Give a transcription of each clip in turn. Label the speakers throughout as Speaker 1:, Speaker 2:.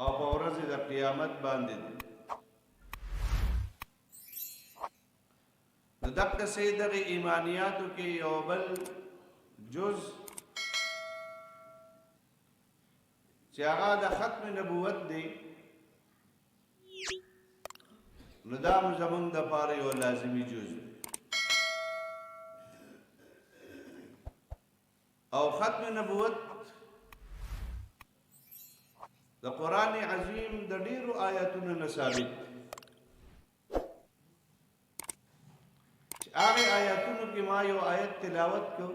Speaker 1: او په ورځ د قیامت باندې دي. نو دغه سي دغه ایمانیاتو کې یو بل جز چې هغه د ختم نبوت دی، نو دا زمونږ د پاره یو لازمي جز دی. او ختم نبوت د قرآن عظیم د ډیرو آیاتونو نه ثابت دی. هغه آیاتونو کې ما یو آیت تلاوت کو،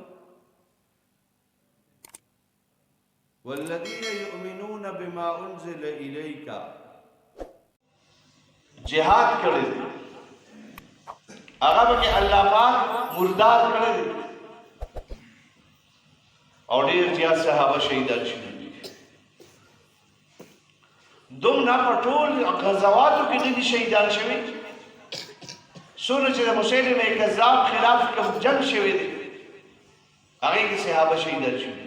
Speaker 1: والذین یؤمنون بما انزل الیک، جهاد کړی دی هغه کې الله پاک مردار کړی دی او ډیر زیات صحابه شهیدان شوي دي. دومره په ټول غزواتو کې دي شهیدان شوي، څومره چې د مسیلمه کذاب خلاف کوم جنگ شوی دی هغه کې صحابه شهیدان شوي.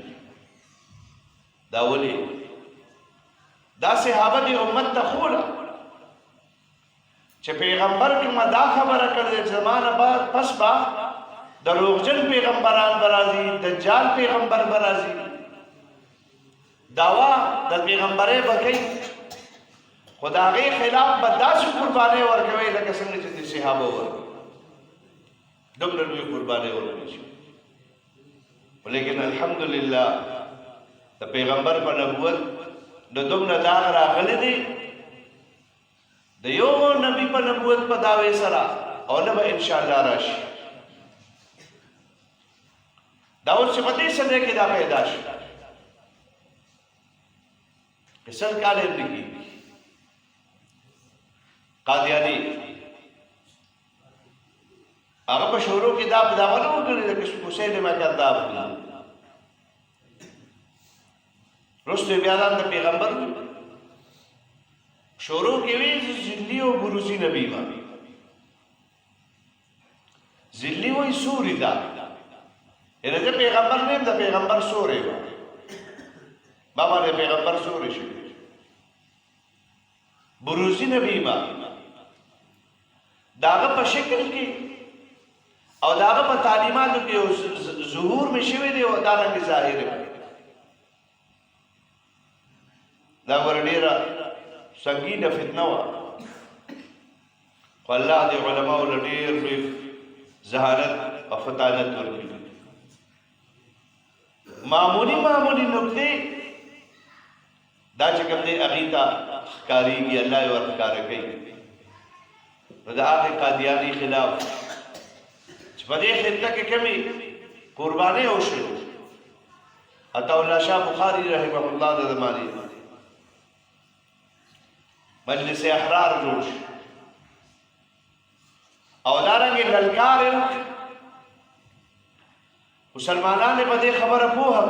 Speaker 1: دا ولې دا صحابه دی امت ته خوله چې پیغمبر کومه دا خبره کړې زمانه بعد پس با دروغجن پیغمبران برازي، دجال پیغمبر برازي، داوا د پیغمبره بکې خدای خلاف بداس قرباني ورکوي لکه څنګه چې صحابه ورکوي دومره لوی قرباني ورکوي. ولیکن الحمدلله د پیغمبر په نبوت د دومره داغ راغلی دی د یو نبی په نبوت په داوی سره او نه به ان شاء الله راشي. دا اوس په دې سره کې دا پیدا شو کسل کاله دی قادیانی هغه په شروع کې دا بداونه وکړي د مسیلمه کذاب دی. رسول بیان د پیغمبر شروع کې وی ذلی او بروزی نبی ما ذلی وای سوري دا ارزه پیغمبر نیم د پیغمبر سوري بابا د پیغمبر سوري شي بروزی نبی ما داغه په شکل کې او داغه په تعلیماتو کې ظهور مشوي دی او داغه ظاهر دی. دا ورډیرا سنگینه فتنه وا خو الله دې علماء ولډیر لوی زهارت او فطانت ورکړي. معمولی نقطه دا چې کوم دې اغیتا ښکاریږي الله یې ورښکار کوي. نو د هغه قادیانی خلاف چې په دې خطه کې کمی قرباني وشو عطا الله شاه بخاری رحمه الله د زمانه مجلس احرار جوړ او دارنګ للکار مسلمانانو په دې خبره پوهه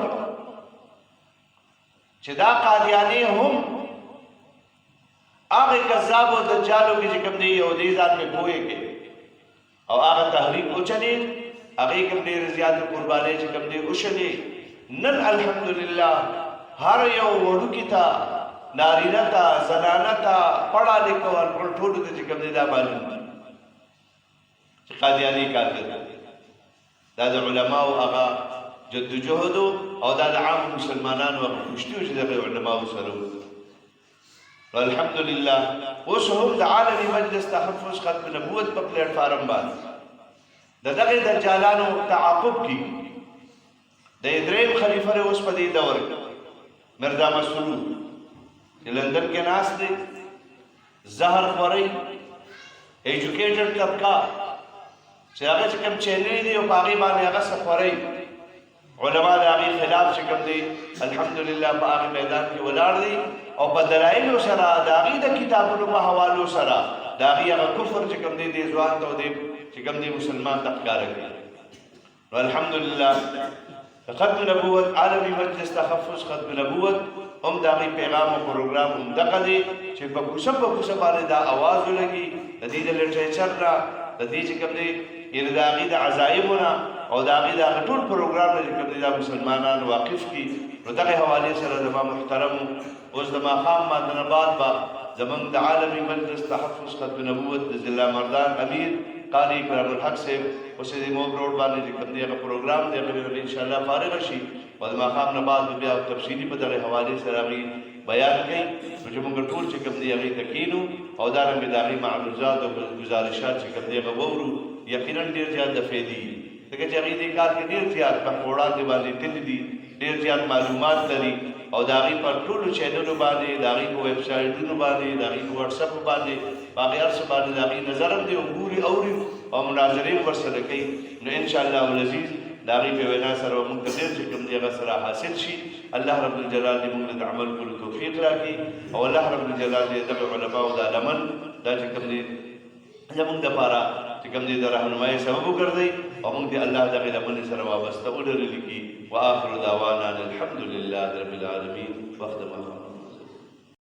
Speaker 1: چې دا قادیانی هم هغه کذاب او دجالو کې چې کوم دی او دې ځان په پوهه کې او هغه تحریک وچلي هغه کوم ډیر زیات قرباني چې کوم دی وشلي. نن الحمدلله هر یو وړو کې تا نارینه تا زنانه تا پڑھا لیکو اور ټول ته چې کوم دی دا معلوم چې قادیانی کافر دا د علماو هغه جدوجهد او دا د عام مسلمانانو مشتو چې د علماو سره الحمدلله اوس هم د عالمي مجلس تحفظ ختم نبوت په پلیټ فارم باندې دغه دجالانو تعاقب کی د ادریم خلیفہ اوس په دې دور مرزا مسعود لندن کې ناس دي زهر خوري ایجوکیټډ طبقه چې هغه چې کوم چینل دی او باغی باندې هغه سفري علما د هغه خلاف چې کوم دی الحمدلله په هغه میدان کې ولاړ دي او په دلایل سره د هغه د کتابونو په حوالو سره د هغه کفر چې کوم دی د ځوان ته دی چې کوم دی مسلمان تخکار کوي. الحمدلله ختم نبوت عالمي مجلس تحفظ ختم نبوت هم دا غي پیغام او پروګرام هم دغه دي چې په کوڅه باندې دا आवाज ولګي د دې د لټریچر را د دې چې کوم دی یره د عقیده عزایمونه او دا غي دا ټول پروګرام چې کوم دي دا مسلمانان واقف کی نو دغه حواله سره زما محترم اوس د ماقام مدن آباد با زمون د عالمي مجلس تحفظ ختم نبوت د ضلع مردان امیر قاری کرام الحق سے اوس د مو روډ باندې چې کوم دي هغه پروګرام دی هغه ان شاء الله فارغ شي او د ماقام نه بعد بیا تفصیلی په دغه حواله سره غي بیان کړي چې موږ ټول چې کوم دي هغه تکینو او دا رنګ د هغه معلومات او گزارشات چې کوم دي هغه وورو یقینا ډیر زیات د فېدی دغه چې هغه د کار کې ډیر زیات په وړاندې باندې تل دي ډیر زیات معلومات لري او دا غي پر ټولو چینلونو باندې دا غي په ویب سټایټونو باندې دا غي په واتس اپ باندې باقي هر څه باندې دا غي نظر دی او ګوري اوري او مناظرین ورسره کوي نو ان شاء الله العزيز دا غي په وینا سره موږ ته چې کوم دی هغه سره حاصل شي الله رب الجلال دې موږ ته عمل کولو توفیق راکړي او الله رب الجلال دې د علماء او د علماء دا چې کوم دی زموږ د پاره چې کوم دي د راهنمایي سبب وګرځي او موږ دې الله دغه لمن سره وابسته ولري کی واخر دعوانا الحمد لله رب العالمين وخت